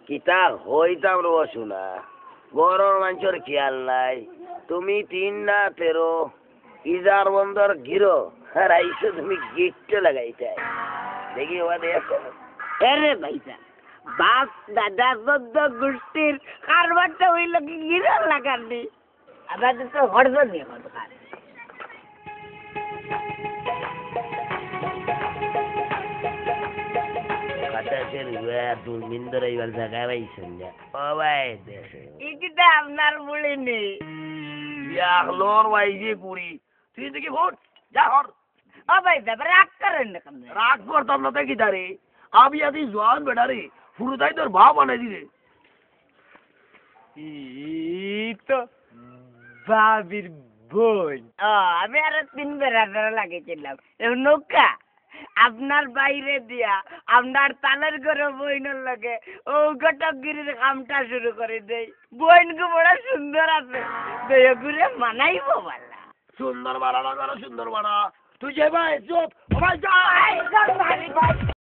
কিতা হইতাম রসু না গরর মানুষের খেয়াল নাই তুমি 3 না 13 ইজার বন্দর গিরো আর আইসো তুমি গিট্ট লাগাইতে দেখি ওয়া দেখো আরে ভাইসা বাপ দাদা বদ্ধ গোষ্ঠীর কারবারটা হইল কি গিরো লাগানি আমাদের তো হড়দ নিয়ে কথা কাটাছেন ওয়া দুর্মিন্দর এইবার জায়গায় পাইছেন না ও ভাই দেখে ইকিটা আপনার বলে নেই ইয়াহলোর ওয়াইজে পুরি তুই দেখি ভোট যা হর ও ভাই দাদা রাগ করেন না কেন রাগ করতাম না দেখি তারে আমি আদি জোয়ান বেটা রে ফুরুতাই তোর ভাব বানাই দিলে তো বাবির বোন আমি আরো 3 বেড়া লাগিয়েছিলাম নৌকা আপনার বাইরে দিয়া আপনার তালের ঘরে বইনের লাগে ও ঘটকগিরির কামটা শুরু করে দেই বইনকে বড় সুন্দর আছে দেয় ঘুরে মানাইবো বালা সুন্দর বাড়া না সুন্দর বাড়া তুই যে ভাই চুপ ভাই যা